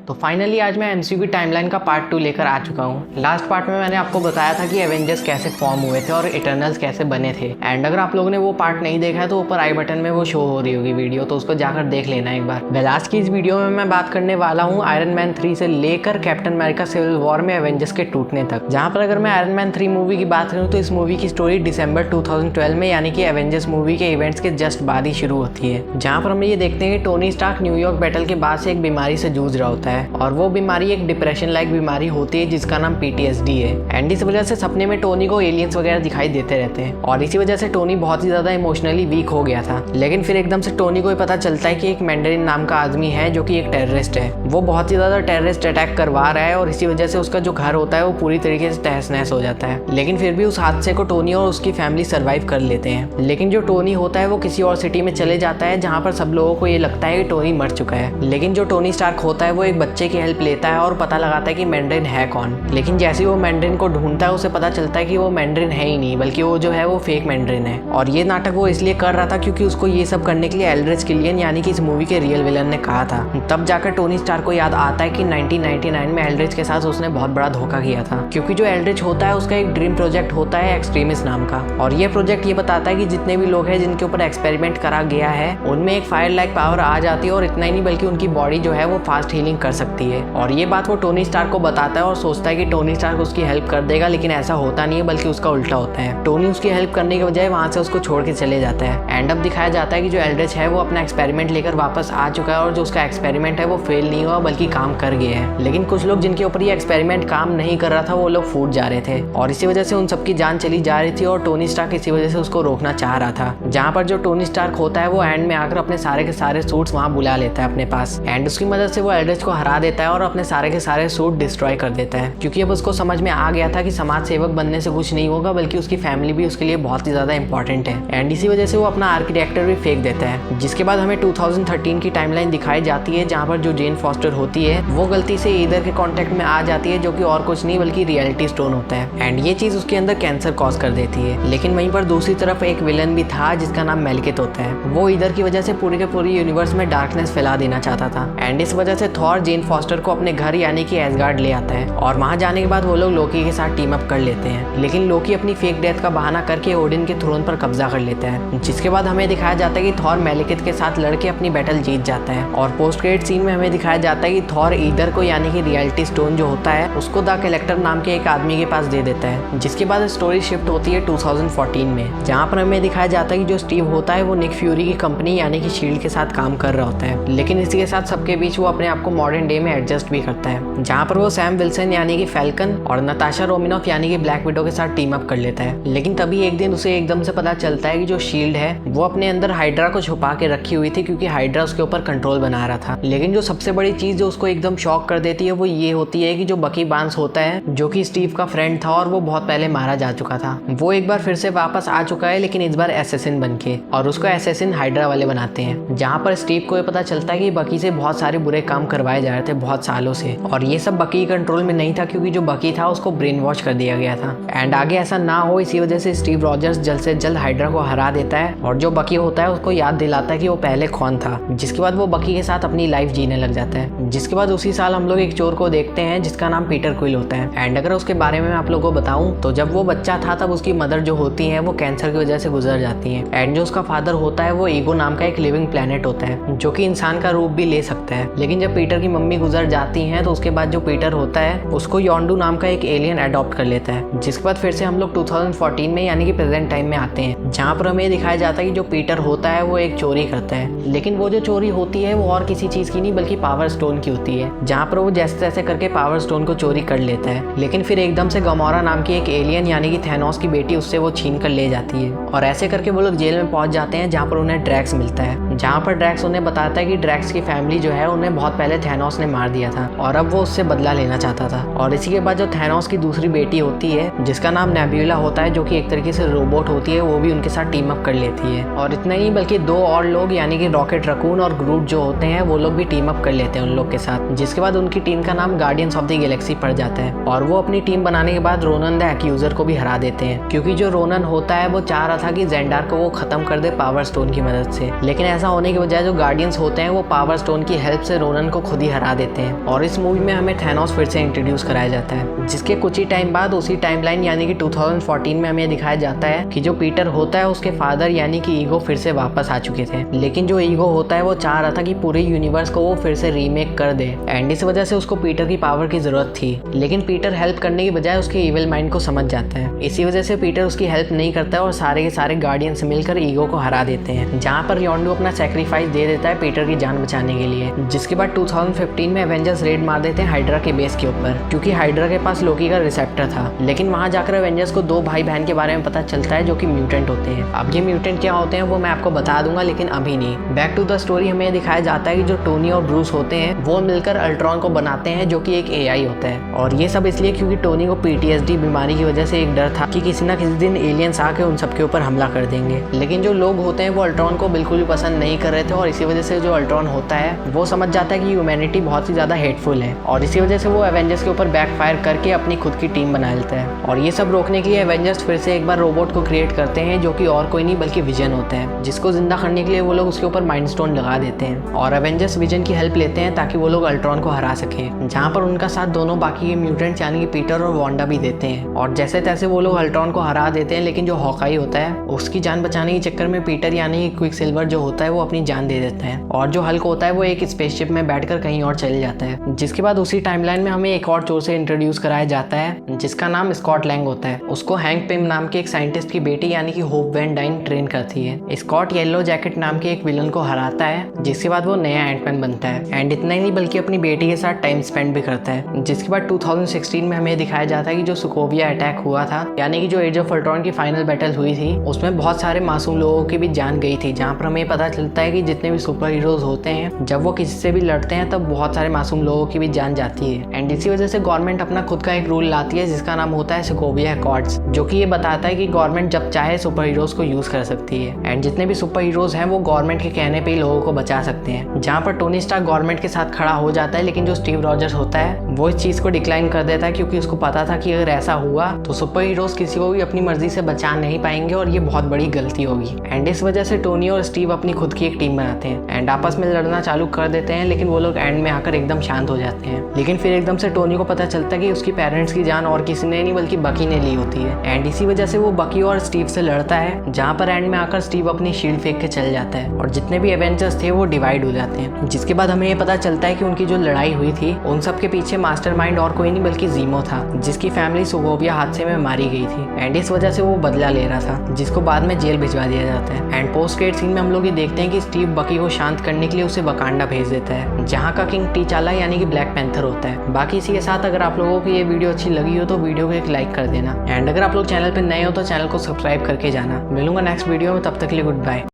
तो फाइनली आज मैं एमसीयू की टाइमलाइन का पार्ट 2 लेकर आ चुका हूँ। लास्ट पार्ट में मैंने आपको बताया था कि एवेंजर्स कैसे फॉर्म हुए थे और इटर्नल्स कैसे बने थे। एंड अगर आप लोगों ने वो पार्ट नहीं देखा है तो ऊपर आई बटन में वो शो हो रही होगी वीडियो, तो उसको जाकर देख लेना एक बार। वेल आज की इस वीडियो में मैं बात करने वाला हूँ आयरन मैन 3 से लेकर कैप्टन अमेरिका सिविल वॉर में एवेंजर्स के टूटने तक। जहाँ पर अगर मैं आयरन मैन 3 मूवी की बात करूँ तो इस मूवी की स्टोरी दिसंबर 2012 में यानी कि एवेंजर्स मूवी के इवेंट्स के जस्ट बाद ही शुरू होती है, जहाँ पर हम ये देखते हैं कि टोनी स्टार्क न्यूयॉर्क बैटल के बाद से एक बीमारी से जूझ रहा होता है और वो बीमारी एक डिप्रेशन लाइक बीमारी होती है जिसका नाम PTSD है। एंड इस वजह से सपने में टोनी को एलियंस वगैरह दिखाई देते रहते हैं और इसी वजह से टोनी बहुत ही ज्यादा इमोशनली वीक हो गया था। लेकिन फिर एकदम से टोनी को पता चलता है कि एक मैंडरिन नाम का आदमी है जो कि एक टेररिस्ट है, वो बहुत ही ज्यादा टेररिस्ट अटैक करवा रहा है और इसी वजह से उसका जो घर होता है वो पूरी तरीके से तहस नहस हो जाता है। लेकिन फिर भी उस हादसे को टोनी और उसकी फैमिली सर्वाइव कर लेते हैं। लेकिन जो टोनी होता है वो किसी और सिटी में चले जाता है जहाँ पर सब लोगों को ये लगता है कि टोनी मर चुका है। लेकिन जो टोनी स्टार्क होता है वो एक बच्चे की हेल्प लेता है और पता लगाता है कि मैंडरिन है कौन। लेकिन जैसे ही वो मैंडरिन को ढूंढता है उसे पता चलता है कि वो मैंडरिन है ही नहीं, बल्कि वो जो है वो फेक मैंडरिन है। और ये नाटक वो इसलिए कर रहा था क्योंकि उसको ये सब करने के लिए एल्ड्रिच किलियन यानी कि इस मूवी के रियल विलन ने कहा था। तब जाकर टोनी स्टार्क को याद आता है कि 1999 में एल्ड्रिच के साथ उसने बहुत बड़ा धोखा किया था, क्योंकि जो एल्ड्रिच होता है उसका एक ड्रीम प्रोजेक्ट होता है एक्सट्रीमिस्ट नाम का। और ये प्रोजेक्ट ये बताता है कि जितने भी लोग हैं जिनके ऊपर एक्सपेरिमेंट करा गया है उनमें एक फायर लाइक पावर आ जाती है और इतना ही नहीं बल्कि उनकी बॉडी जो है वो फास्ट हीलिंग कर सकती है। और ये बात वो टोनी स्टार्क को बताता है और सोचता है कि टोनी स्टार्क उसकी हेल्प कर देगा, लेकिन ऐसा होता नहीं है बल्कि उसका उल्टा होता है। टोनी उसकी हेल्प करने के बजाय वहां से उसको छोड़ के चले जाता है। एंड अब दिखाया जाता है कि जो एल्ड्रिच है वो अपना एक्सपेरिमेंट लेकर वापस आ चुका है और जो उसका एक्सपेरिमेंट है वो फेल नहीं हुआ बल्कि काम कर गया है। लेकिन कुछ लोग जिनके ऊपर ये एक्सपेरिमेंट काम नहीं कर रहा था वो लोग फूट जा रहे थे और इसी वजह से उन सबकी जान चली जा रही थी और टोनी स्टार्क इसी वजह से उसको रोकना चाह रहा था। जहाँ पर जो टोनी स्टार्क होता है वो एंड में आकर अपने सारे के सारे सूट्स वहाँ बुला लेता है अपने पास एंड उसकी मदद से वो एल्ड्रिच को हरा देता है और अपने सारे के सारे सूट डिस्ट्रॉय कर देता है, क्योंकि अब उसको समझ में आ गया था कि समाज सेवक बनने से कुछ नहीं होगा बल्कि उसकी फैमिली भी उसके लिए बहुत ही ज्यादा इंपॉर्टेंट है। एंड इसी वजह से वो अपना आर्किटेक्चर भी फेंक देता है। जिसके बाद हमें 2013 की टाइमलाइन दिखाई जाती है जहाँ पर जो जेन फॉस्टर होती है वो गलती से ईदर के कांटेक्ट में आ जाती है जो कि और कुछ नहीं बल्कि रियलिटी स्टोन होता है एंड ये चीज उसके अंदर कैंसर कॉज कर देती है। लेकिन वहीं पर दूसरी तरफ एक विलन भी था जिसका नाम मेलकिथ होता है। वो ईदर की वजह से पूरी के पूरी यूनिवर्स में डार्कनेस फैला देना चाहता था एंड इस वजह से थॉर जेन फॉस्टर को अपने घर यानी कि एसगार्ड ले आता है और वहां जाने के बाद वो लोग लोकी के साथ टीम अप कर लेते हैं। लेकिन लोकी अपनी फेक डेथ का बहाना करके ओडिन के थ्रोन पर कब्जा कर लेता है, जिसके बाद हमें दिखाया जाता है कि थॉर मेलकिथ के साथ लड़के अपनी बैटल जीत जाता है। और पोस्ट क्रेडिट सीन में हमें दिखाया जाता है कि थॉर ईदर को यानी कि रियलिटी स्टोन जो होता है उसको द कलेक्टर नाम के एक आदमी के पास दे देता है। जिसके बाद स्टोरी शिफ्ट होती है 2014 में, जहाँ पर हमें दिखाया जाता है कि जो स्टीव होता है वो निक फ्यूरी की कंपनी यानी कि शील्ड के साथ काम कर रहा होता है। लेकिन इसी के साथ सबके बीच वो अपने आप को मॉडर्न डे में एडजस्ट भी करता है, जहाँ पर वो सैम विल्सन यानी कि फैल्कन और नताशा रोमिनोफ यानी कि ब्लैक विडो के साथ टीम अप कर लेता है। लेकिन तभी एक दिन उसे एकदम से पता चलता है कि जो शील्ड है वो अपने अंदर हाइड्रा को छुपा के रखी हुई थी, क्योंकि हाइड्रा उसके ऊपर कंट्रोल बना रहा था। लेकिन जो सबसे बड़ी चीज जो उसको एकदम शॉक कर देती है वो ये होती है कि जो बकी बार्न्स होता है जो कि स्टीव का फ्रेंड था और वो बहुत पहले मारा जा चुका था, वो एक बार फिर से वापस आ चुका है, लेकिन इस बार एसेसिन बनके, और उसको एसेसिन हाइड्रा वाले बनाते हैं। जहाँ पर स्टीव को ये पता चलता है कि बकी से बहुत सारे बुरे काम करवाए जा रहे थे बहुत सालों से और ये सब बकी कंट्रोल में नहीं था, क्योंकि जो बकी था उसको ब्रेन वॉश कर दिया गया था। एंड आगे ऐसा ना हो इसी वजह से स्टीव रॉजर्स जल्द से जल्द हाइड्रा को हरा देता है और जो बकी होता है उसको याद दिलाता है कि वो पहले कौन था। जिसके बाद वो बकी के साथ अपनी लाइफ जीने लग जाता है। जिसके बाद उसी साल हम लोग एक चोर को देखते हैं जिसका नाम पीटर क्विल होता है। एंड अगर उसके बारे में मैं आप लोगों को बताऊं तो जब वो बच्चा था तब उसकी मदर जो होती है वो कैंसर की वजह से गुजर जाती है एंड जो उसका फादर होता है वो ईगो नाम का एक लिविंग प्लेनेट होता है जो कि इंसान का रूप भी ले सकता है। लेकिन जब पीटर की मम्मी गुजर जाती है तो उसके बाद जो पीटर होता है उसको योंडू नाम का एक एलियन अडॉप्ट कर लेता है। जिसके बाद फिर से हम लोग 2014 में यानी कि प्रेजेंट टाइम में आते हैं, जहाँ पर हमें दिखाया जाता है कि जो पीटर होता है वो एक चोरी करता है। लेकिन वो जो चोरी होती है वो और किसी चीज की नहीं बल्कि पावर स्टोन की होती है, जहाँ पर वो जैसे तैसे करके पावर स्टोन को चोरी कर लेता है। लेकिन फिर एकदम से गमोरा नाम की एक एलियन यानी कि थैनोस की बेटी उससे वो छीन कर ले जाती है और ऐसे करके वो लोग जेल में पहुंच जाते हैं, जहाँ पर उन्हें ड्रैक्स मिलता है। जहाँ पर ड्रैक्स उन्हें बताता है कि ड्रैक्स की फैमिली जो है उन्हें बहुत पहले थैनोस ने मार दिया था और अब वो उससे बदला लेना चाहता था। और इसी के बाद जो थैनोस की दूसरी बेटी होती है जिसका नाम नेब्यूला होता है जो कि एक तरीके से रोबोट होती है, वो भी उनके साथ टीम अप कर लेती है। और इतना ही बल्कि दो और लोग यानी कि रॉकेट रकून और ग्रूट जो होते हैं वो लोग भी टीम अप कर लेते हैं उन लोग के साथ। जिसके बाद उनकी टीम का नाम गार्डियंस ऑफ द गैलेक्सी पड़ जाता है और वो अपनी टीम बनाने के बाद रोनन द एक्यूजर को भी हरा देते हैं, क्योंकि जो रोनन होता है वो चाह रहा था कि जेंडार को वो खत्म कर दे पावर स्टोन की मदद से। लेकिन ऐसा होने की बजाय जो गार्डियंस होते हैं वो पावर स्टोन की हेल्प से रोनन को खुद ही हरा देते हैं। और इस मूवी में हमें थैनोस फिर से इंट्रोड्यूस कराया जाता है, जिसके कुछ ही टाइम बाद उसी टाइमलाइन यानी कि 2014 में हमें दिखाया जाता है कि जो पीटर होता है उसके फादर यानी कि ईगो फिर से वापस आ चुके थे। लेकिन जो ईगो होता है वो चाह रहा था कि पूरे यूनिवर्स को वो फिर से रीमेक कर दे, एंड इस वजह से उसको पीटर की पावर की जरूरत थी। लेकिन पीटर हेल्प करने की बजाय उसके इविल माइंड को समझ जाता है। इसी वजह से पीटर उसकी हेल्प नहीं करता है और सारे के सारे गार्डियंस मिलकर ईगो को हरा देते हैं, जहाँ पर योंडू अपना सैक्रिफाइस दे देता है पीटर की जान बचाने के लिए। जिसके बाद 2015 में एवेंजर्स रेड मार देते हैं हाइड्रा के बेस के ऊपर, क्योंकि हाइड्रा के पास लोकी का रिसेप्टर था। लेकिन वहाँ जाकर एवेंजर्स को दो भाई बहन के बारे में पता चलता है जो कि म्यूटेंट होते हैं। अब ये म्यूटेंट क्या होते हैं वो मैं आपको बता दूंगा, लेकिन अभी नहीं। बैक टू द स्टोरी हमें दिखाया जाता है कि जो टोनी और ब्रूस होते हैं वो मिलकर अल्ट्रॉन को बनाते हैं, जो कि एक एआई होता है। और ये सब इसलिए क्योंकि टोनी को पीटीएसडी बीमारी की वजह से एक डर था कि किसी ना किसी दिन एलियंस आके उन सबके ऊपर हमला कर देंगे। लेकिन जो लोग होते हैं वो अल्ट्रॉन को बिल्कुल भी पसंद नहीं कर रहे थे, और इसी वजह से जो अल्ट्रॉन होता है वो समझ जाता है कि ह्यूमैनिटी बहुत ही ज्यादा हेटफुल है, और इसी वजह से वो एवेंजर्स के ऊपर बैकफायर करके अपनी खुद की टीम बना लेता है। और ये सब रोकने के लिए एवेंजर्स फिर से एक बार रोबोट को क्रिएट करते हैं, जो कि और कोई नहीं बल्कि विजन होता है, जिसको जिंदा करने के लिए वो लोग उसके ऊपर माइंड स्टोन लगा देते हैं। और एवेंजर्स विजन की हेल्प लेते हैं ताकि वो लोग अल्ट्रॉन को हरा सकें, जहाँ पर उनका साथ दोनों बाकी के म्यूटेंट्स यानी कि पीटर और वांडा भी देते हैं। और जैसे तैसे वो लोग अल्ट्रॉन को हरा देते हैं, लेकिन जो हॉकाई होता है उसकी जान बचाने के चक्कर में पीटर यानी कि क्विकसिल्वर जो होता है वो अपनी जान दे देता है, और जो हल्क होता है वो एक स्पेसशिप में बैठकर कहीं और चले जाता है। जिसके बाद उसी टाइमलाइन में हमें एक और चोर से इंट्रोड्यूस कराया जाता है, जिसका नाम स्कॉट लैंग होता है। उसको हैंक पिम नाम के एक साइंटिस्ट की बेटी यानी कि होप वैन डाइन ट्रेन करती है। स्कॉट येलो जैकेट नाम के एक विलन को हराता है, जिसके बाद वो नया एंटमैन बनता है। एंड इतना ही नहीं बल्कि अपनी बेटी के साथ टाइम स्पेंड भी करता है। जिसके बाद 2016 में हमें दिखाया जाता है कि जो सोकोविया अटैक हुआ था यानी कि जो एज ऑफ अल्ट्रॉन की फाइनल बैटल हुई थी उसमें बहुत सारे मासूम लोगों की भी जान गई थी, जहाँ पर हमें पता चलता है कि जितने भी सुपर हीरोज होते हैं जब वो किसी से भी लड़ते हैं तब बहुत सारे मासूम लोगों की भी जान जाती है। एंड इसी वजह से गवर्नमेंट अपना खुद का एक रूल लाती है जिसका नाम होता है सोकोविया अकॉर्ड्स, जो कि ये बताता है कि गवर्नमेंट जब चाहे सुपर हीरोज को यूज कर सकती है। एंड जितने भी सुपर हीरोज हैं वो गवर्नमेंट के कहने पे ही लोगों को बचा सकते हैं, जहाँ पर टोनी स्टार्क गवर्नमेंट के साथ खड़ा हो जाता है। लेकिन जो स्टीव रॉजर्स होता है वो इस चीज को डिक्लाइन कर देता है, क्योंकि उसको पता था कि अगर ऐसा हुआ तो सुपर हीरोज किसी को भी अपनी मर्जी से बचा नहीं पाएंगे और ये बहुत बड़ी गलती होगी। एंड इस वजह से टोनी और स्टीव अपनी खुद की एक टीम बनाते हैं एंड आपस में लड़ना चालू कर देते हैं। लेकिन वो लोग एंड में आकर एकदम शांत हो जाते हैं। लेकिन फिर एकदम से टोनी को पता चलता है कि उसकी पेरेंट्स की जान और किसी ने नहीं बल्कि बकी ने ली होती है। एंड इसी वजह से वो बकी और स्टीव से लड़ता है, जहाँ पर एंड में आकर स्टीव अपनी शील्ड फेंक के चल जाता है और जितने भी एवेंजर्स थे वो डिवाइड हो जाते हैं। जिसके बाद हमें ये पता चलता है कि उनकी जो लड़ाई हुई थी उन सब के पीछे मास्टरमाइंड और कोई नहीं बल्कि जीमो था, जिसकी फैमिली सोकोविया हादसे में मारी गई थी। एंड इस वजह से वो बदला ले रहा था, जिसको बाद में जेल भिजवा दिया जाता है। एंड पोस्ट क्रेडिट सीन में हम लोग ये देखते हैं कि स्टीव बकी को शांत करने के लिए उसे वकांडा भेज देता है, जहाँ का किंग टीचाला यानी कि ब्लैक पैंथर होता है। बाकी इसी के साथ अगर आप लोगों को ये वीडियो अच्छी लगी हो तो वीडियो को एक लाइक कर देना। एंड अगर आप लोग चैनल पर नए हो तो चैनल को सब्सक्राइब करके जाना। मिलूंगा नेक्स्ट वीडियो में, तब तक के लिए गुड बाय।